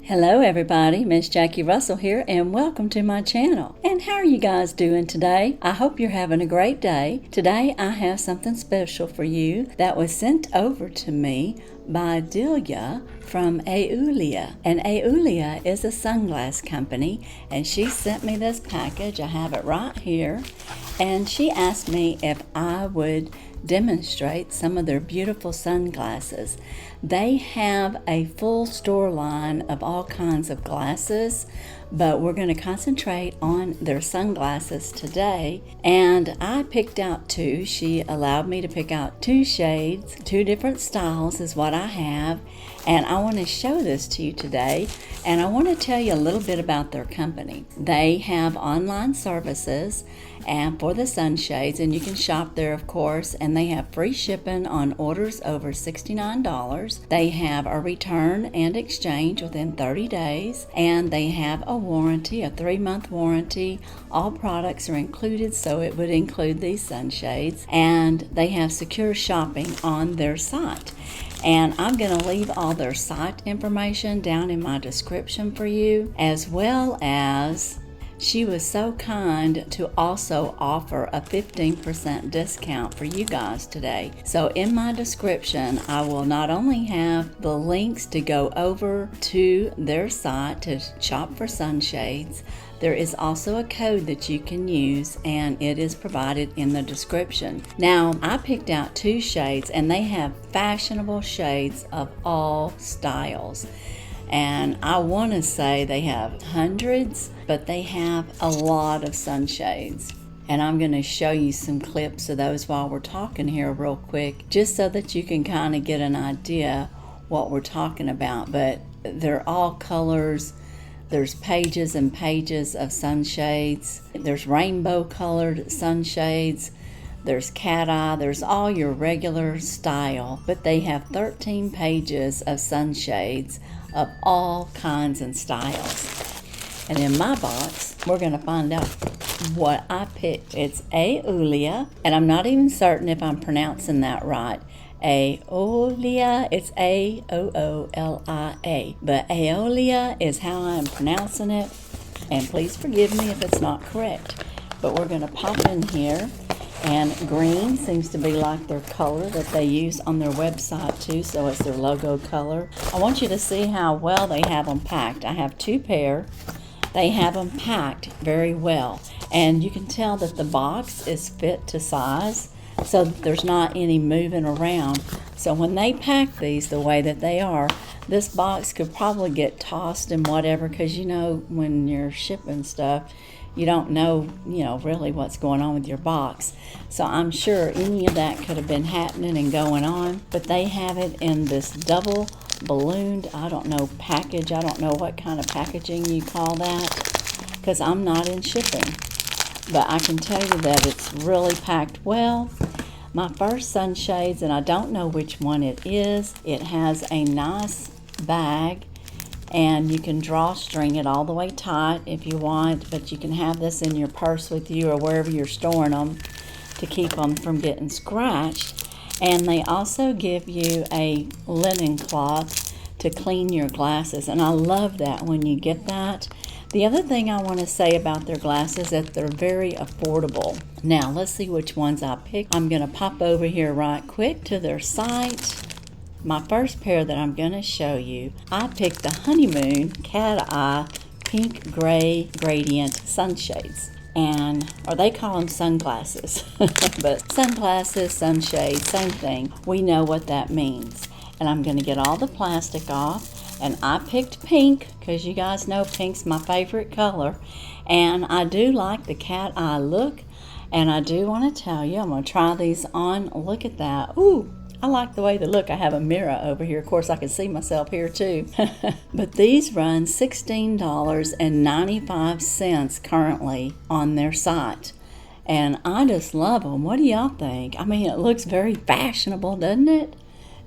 Hello everybody, Miss Jackie Russell here and welcome to my channel. And how are you guys doing today? I hope you're having a great day. Today I have something special for you that was sent over to me by Aoolia from Aoolia. And Aoolia is a sunglass company and she sent me this package. I have it right here. And she asked me if I would demonstrate some of their beautiful sunglasses. They have a full store line of all kinds of glasses, but we're going to concentrate on their sunglasses today. And I picked out two. She allowed me to pick out two shades, two different styles is what I have. And I want to show this to you today. And I want to tell you a little bit about their company. They have online services and for the sunshades, and you can shop there of course, and they have free shipping on orders over $69. They have a return and exchange within 30 days, and they have a warranty, a 3-month warranty. All products are included, so it would include these sunshades, and they have secure shopping on their site. And I'm going to leave all their site information down in my description for you, as well as she was so kind to also offer a 15% discount for you guys today. So in my description, I will not only have the links to go over to their site to shop for sunshades, there is also a code that you can use, and it is provided in the description. Now, I picked out two shades, and they have fashionable shades of all styles. And I want to say they have hundreds, but they have a lot of sunshades. And I'm going to show you some clips of those while we're talking here real quick, just so that you can kind of get an idea what we're talking about. But they're all colors. There's pages and pages of sunshades. There's rainbow colored sunshades. There's cat eye. There's all your regular style. But they have 13 pages of sunshades of all kinds and styles. And in my box, we're going to find out what I picked. It's Aoolia, and I'm not even certain if I'm pronouncing that right. Aoolia, it's A-O-O-L-I-A, but Aoolia is how I'm pronouncing it, and please forgive me if it's not correct. But we're going to pop in here, and green seems to be like their color that they use on their website too, so it's their logo color. I want you to see how well they have them packed. I have two pair. They have them packed very well, and you can tell that the box is fit to size, so there's not any moving around. So when they pack these the way that they are, this box could probably get tossed and whatever, because you know when you're shipping stuff, you don't know, really what's going on with your box. So I'm sure any of that could have been happening and going on, but they have it in this double ballooned, I don't know, package. I don't know what kind of packaging you call that, because I'm not in shipping. But I can tell you that it's really packed well. My first sunshades, and I don't know which one it is, it has a nice bag, and you can drawstring it all the way tight if you want, but you can have this in your purse with you or wherever you're storing them to keep them from getting scratched. And they also give you a linen cloth to clean your glasses, and I love that when you get that. The other thing I want to say about their glasses is that they're very affordable. Now, let's see which ones I picked. I'm going to pop over here right quick to their site. My first pair that I'm going to show you, I picked the Honeymoon Cat Eye Pink Gray Gradient Sunshades. Or they call them sunglasses. But sunglasses, sunshade, same thing. We know what that means. And I'm going to get all the plastic off. And I picked pink because you guys know pink's my favorite color. And I do like the cat eye look. And I do want to tell you, I'm going to try these on. Look at that. Ooh, I like the way they look. I have a mirror over here. Of course, I can see myself here too. But these run $16.95 currently on their site. And I just love them. What do y'all think? I mean, it looks very fashionable, doesn't it?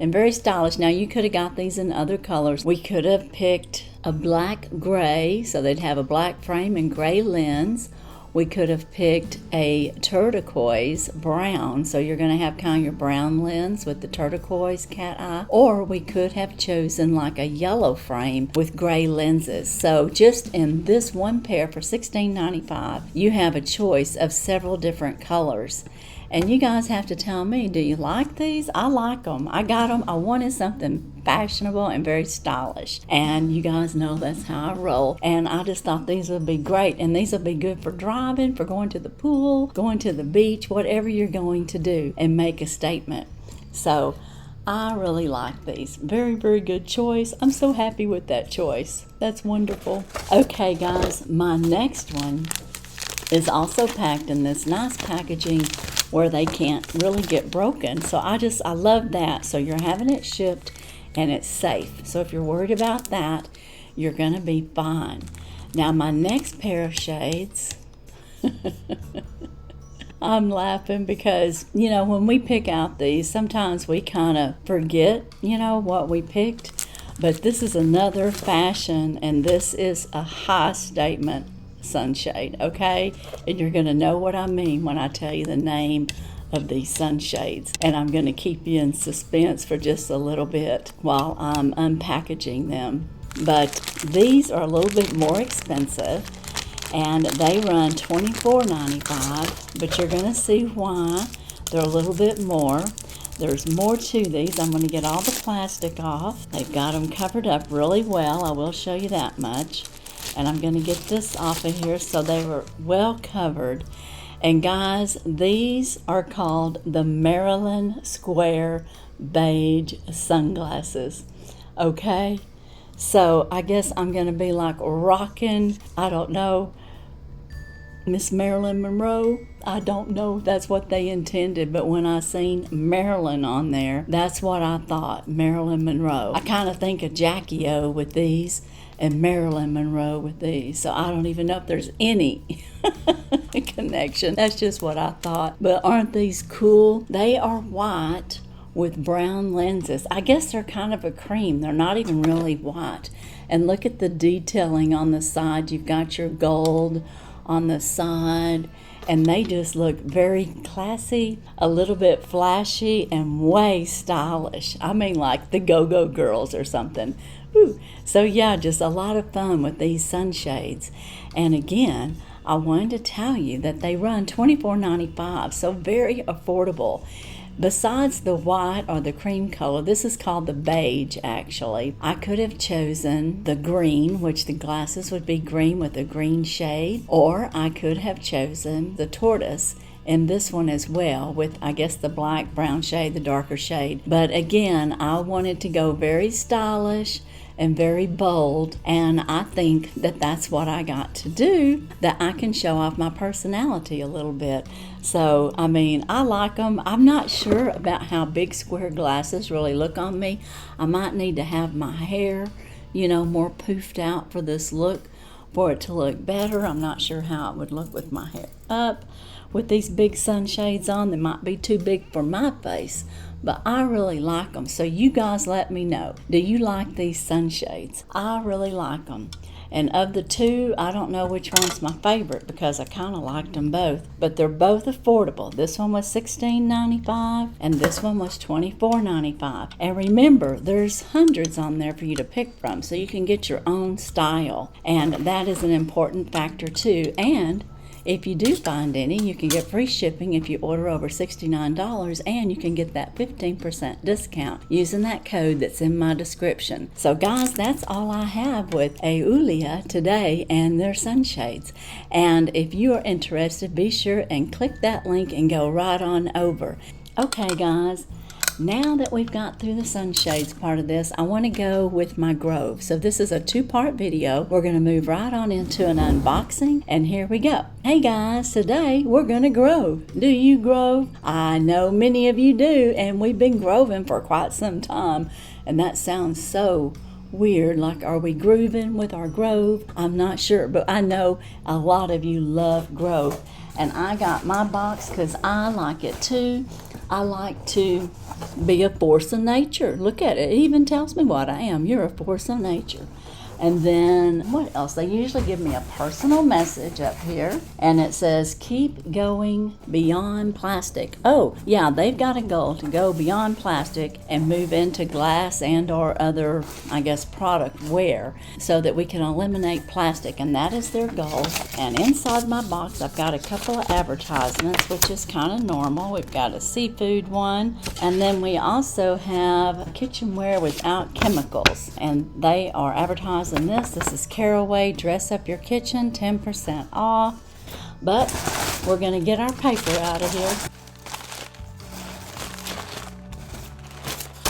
And very stylish. Now, you could have got these in other colors. We could have picked a black gray, so they'd have a black frame and gray lens. We could have picked a turquoise brown, so you're going to have kind of your brown lens with the turquoise cat eye, or we could have chosen like a yellow frame with gray lenses. So just in this one pair for $16.95, you have a choice of several different colors. And you guys have to tell me, do you like these? I like them. I got them. I wanted something fashionable and very stylish. And you guys know that's how I roll. And I just thought these would be great. And these would be good for driving, for going to the pool, going to the beach, whatever you're going to do and make a statement. So I really like these. Very, very good choice. I'm so happy with that choice. That's wonderful. Okay, guys, my next one is also packed in this nice packaging where they can't really get broken. So I love that. So you're having it shipped and it's safe. So if you're worried about that, you're going to be fine. Now my next pair of shades, I'm laughing because, when we pick out these, sometimes we kind of forget, what we picked. But this is another fashion, and this is a high statement sunshade, okay? And you're going to know what I mean when I tell you the name of these sunshades. And I'm going to keep you in suspense for just a little bit while I'm unpackaging them. But these are a little bit more expensive, and they run $24.95, but you're going to see why they're a little bit more. There's more to these. I'm going to get all the plastic off. They've got them covered up really well. I will show you that much. And I'm going to get this off of here so they were well covered. And guys, these are called the Maryland Square Beige Sunglasses. Okay? So I guess I'm going to be like rocking, I don't know, Miss Marilyn Monroe. I don't know if that's what they intended, but when I seen Marilyn on there, that's what I thought, Marilyn Monroe. I kind of think of Jackie O with these and Marilyn Monroe with these, so I don't even know if there's any connection. That's just what I thought. But aren't these cool? They are white with brown lenses. I guess they're kind of a cream. They're not even really white. And look at the detailing on the side. You've got your gold on the side, and they just look very classy, a little bit flashy, and way stylish. I mean, like the Go-Go Girls or something. Ooh. So yeah, just a lot of fun with these sunshades. And again, I wanted to tell you that they run $24.95, so very affordable. Besides the white or the cream color, this is called the beige actually. I could have chosen the green, which the glasses would be green with a green shade, or I could have chosen the tortoise in this one as well with, I guess, the black, brown shade, the darker shade. But again, I wanted to go very stylish and very bold, and I think that that's what I got to do, that I can show off my personality a little bit. So, I mean, I like them. I'm not sure about how big square glasses really look on me. I might need to have my hair, more poofed out for this look, for it to look better. I'm not sure how it would look with my hair up. With these big sunshades on, they might be too big for my face. But I really like them. So you guys let me know. Do you like these sunshades? I really like them. And of the two, I don't know which one's my favorite because I kind of liked them both. But they're both affordable. This one was $16.95 and this one was $24.95. And remember, there's hundreds on there for you to pick from, so you can get your own style. And that is an important factor too. And if you do find any, you can get free shipping if you order over $69, and you can get that 15% discount using that code that's in my description. So guys, that's all I have with Aoolia today and their sunshades. And if you are interested, be sure and click that link and go right on over. Okay guys, now that we've got through the sunshades part of this, I want to go with my grove. So this is a two-part video. We're going to move right on into an unboxing, and here we go. Hey guys, today we're going to grove. Do you grove? I know many of you do, and we've been groving for quite some time, and that sounds so weird, like are we grooving with our grove? I'm not sure, but I know a lot of you love grove, and I got my box because I like it too. I like to be a force of nature. Look at it. It even tells me what I am. You're a force of nature. And then what else? They usually give me a personal message up here, and it says keep going beyond plastic. Oh yeah, they've got a goal to go beyond plastic and move into glass and or other, I guess, product wear, so that we can eliminate plastic, and that is their goal. And inside my box I've got a couple of advertisements, which is kind of normal. We've got a seafood one, and then we also have kitchenware without chemicals, and they are advertising this. This is Caraway Dress Up Your Kitchen, 10% off. But we're going to get our paper out of here.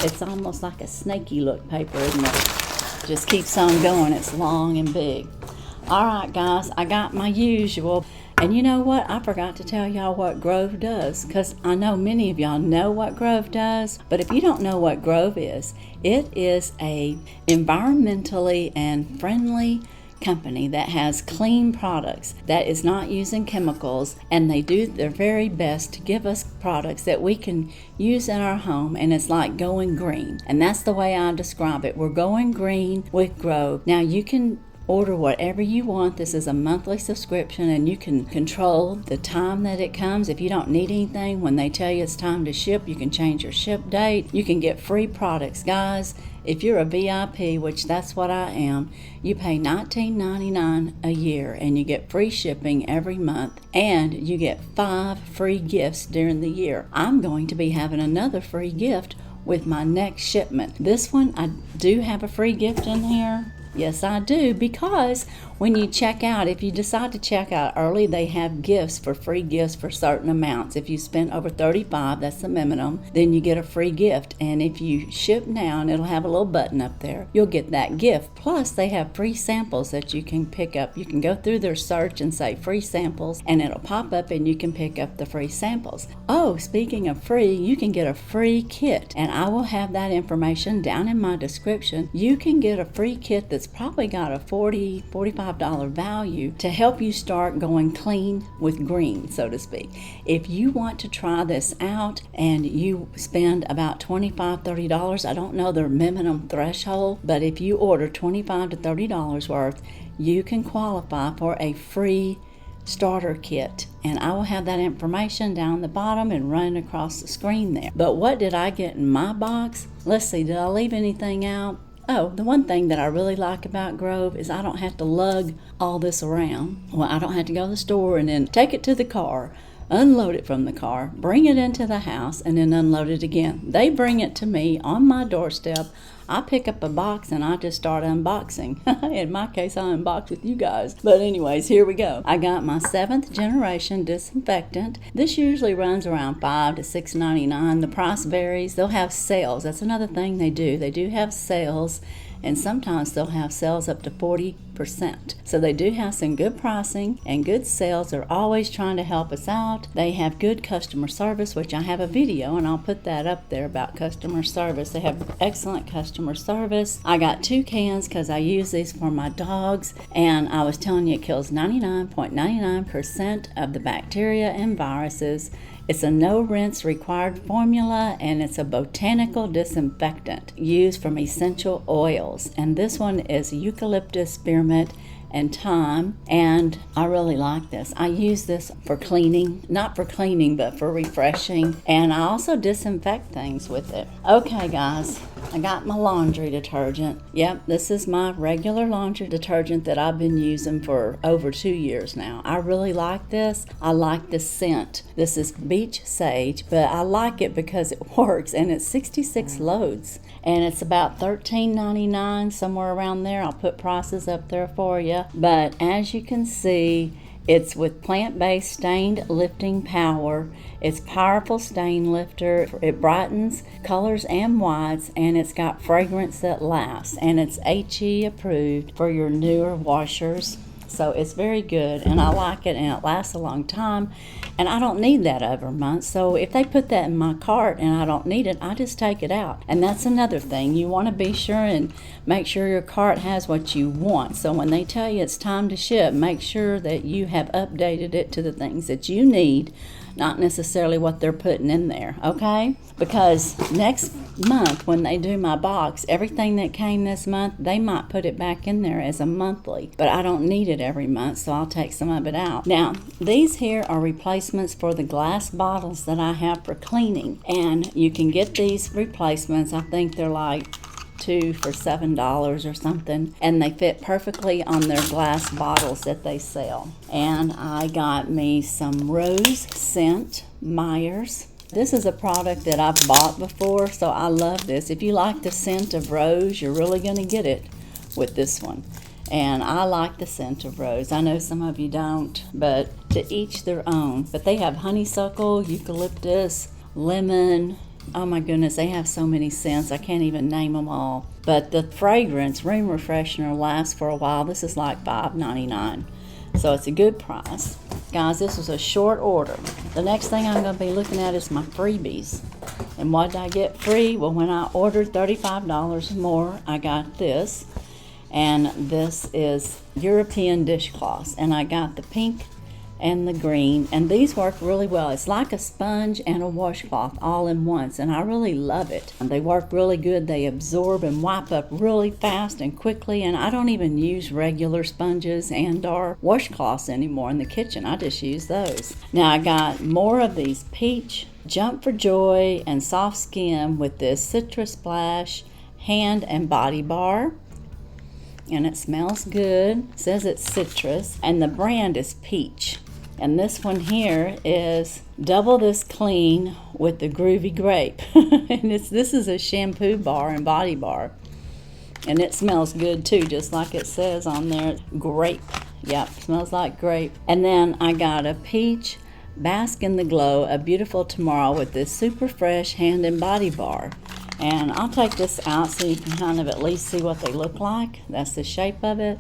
It's almost like a snaky look paper, isn't it? Just keeps on going. It's long and big. All right, guys, I got my usual. And you know what? I forgot to tell y'all what Grove does, because I know many of y'all know what Grove does. But if you don't know what Grove is, it is a environmentally and friendly company that has clean products, that is not using chemicals, and they do their very best to give us products that we can use in our home, and it's like going green. And that's the way I describe it. We're going green with Grove. Now you can order whatever you want. This is a monthly subscription, and you can control the time that it comes. If you don't need anything, when they tell you it's time to ship, you can change your ship date. You can get free products. Guys, if you're a VIP, which that's what I am, you pay $19.99 a year, and you get free shipping every month, and you get 5 free gifts during the year. I'm going to be having another free gift with my next shipment. This one, I do have a free gift in here. Yes, I do, because when you check out, if you decide to check out early, they have gifts for free gifts for certain amounts. If you spend over $35, that's the minimum, then you get a free gift. And if you ship now, and it'll have a little button up there, you'll get that gift. Plus, they have free samples that you can pick up. You can go through their search and say free samples, and it'll pop up and you can pick up the free samples. Oh, speaking of free, you can get a free kit, and I will have that information down in my description. You can get a free kit that's probably got a $45 value to help you start going clean with green, so to speak. If you want to try this out and you spend about $25-30, I don't know their minimum threshold, but if you order $25 to $30 worth, you can qualify for a free starter kit, and I will have that information down the bottom and running across the screen there. But what did I get in my box? Let's see, did I leave anything out? Oh, the one thing that I really like about Grove is I don't have to lug all this around. Well, I don't have to go to the store and then take it to the car, unload it from the car, bring it into the house, and then unload it again. They bring it to me on my doorstep. I pick up a box and I just start unboxing. In my case, I unbox with you guys. But anyways, here we go. I got my 7th generation disinfectant. This usually runs around $5 to $6.99. The price varies. They'll have sales. That's another thing they do. They do have sales, and sometimes they'll have sales up to 40%. So they do have some good pricing and good sales. They're always trying to help us out. They have good customer service, which I have a video, and I'll put that up there about customer service. They have excellent customer service. I got 2 cans because I use these for my dogs, and I was telling you it kills 99.99% of the bacteria and viruses. It's a no rinse required formula, and it's a botanical disinfectant used from essential oils. And this one is eucalyptus, spearmint, and thyme, and I really like this. I use this for cleaning, not for cleaning, but for refreshing, and I also disinfect things with it. Okay, guys, I got my laundry detergent. Yep, this is my regular laundry detergent that I've been using for over 2 years now. I really like this. I like the scent. This is beach sage, but I like it because it works, and it's 66 loads, and it's about $13.99, somewhere around there. I'll put prices up there for you. But as you can see, it's with plant-based stained lifting power. It's powerful stain lifter. It brightens colors and whites, and it's got fragrance that lasts, and it's HE approved for your newer washers. So it's very good, and I like it, and it lasts a long time, and I don't need that over months. So if they put that in my cart and I don't need it, I just take it out. And that's another thing. You want to be sure and make sure your cart has what you want. So when they tell you it's time to ship, make sure that you have updated it to the things that you need not necessarily what they're putting in there, okay? Because next month when they do my box, everything that came this month, they might put it back in there as a monthly, but I don't need it every month, so I'll take some of it out. Now, these here are replacements for the glass bottles that I have for cleaning, and you can get these replacements. I think they're like 2 for $7 or something, and they fit perfectly on their glass bottles that they sell. And I got me some rose scent Myers. This is a product that I've bought before, so I love this. If you like the scent of rose, you're really going to get it with this one. And I like the scent of rose. I know some of you don't, but to each their own. But they have honeysuckle, eucalyptus, lemon. Oh my goodness, they have so many scents. I can't even name them all. But the fragrance, room refreshener, lasts for a while. This is like $5.99. So it's a good price. Guys, this was a short order. The next thing I'm going to be looking at is my freebies. And what did I get free? Well, when I ordered $35 more, I got this. And this is European dishcloths. And I got the pink and the green, and these work really well. It's like a sponge and a washcloth all in once, and I really love it. And they work really good. They absorb and wipe up really fast and quickly, and I don't even use regular sponges and or washcloths anymore in the kitchen. I just use those. Now I got more of these peach Jump for Joy and soft skin with this citrus splash hand and body bar. And it smells good. It says it's citrus, and the brand is peach. And this one here is double this clean with the groovy grape. And this is a shampoo bar and body bar. And it smells good too, just like it says on there, grape. Yep, smells like grape. And then I got a peach Bask in the Glow, a Beautiful Tomorrow with this super fresh hand and body bar. And I'll take this out so you can kind of at least see what they look like. That's the shape of it.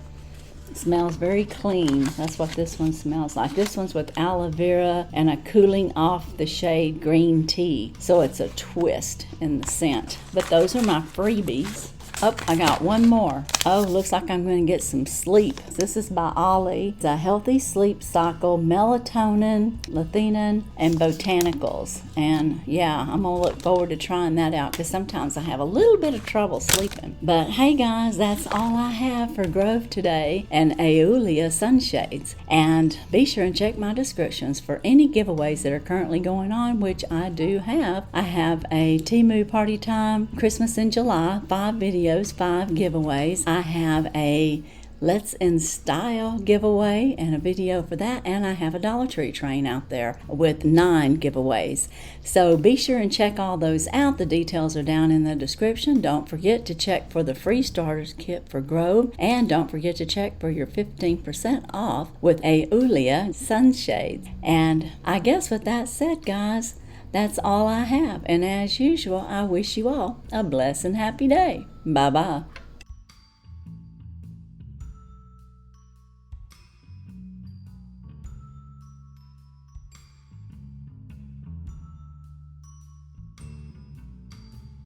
It smells very clean. That's what this one smells like. This one's with aloe vera and a cooling off the shade green tea. So it's a twist in the scent. But those are my freebies. Oh, I got one more. Oh, looks like I'm going to get some sleep. This is by Ollie. It's a healthy sleep cycle, melatonin, theanine, and botanicals. And yeah, I'm going to look forward to trying that out because sometimes I have a little bit of trouble sleeping. But hey guys, that's all I have for Grove today and Aoolia sunshades. And be sure and check my descriptions for any giveaways that are currently going on, which I do have. I have a TEMU party time, Christmas in July, 5 videos. 5 giveaways. I have a Let's in Style giveaway and a video for that, and I have a Dollar Tree train out there with 9 giveaways. So be sure and check all those out. The details are down in the description. Don't forget to check for the free starters kit for Grove, and don't forget to check for your 15% off with Aoolia sunshades. And I guess with that said, guys, that's all I have. And as usual, I wish you all a blessed and happy day. Bye-bye.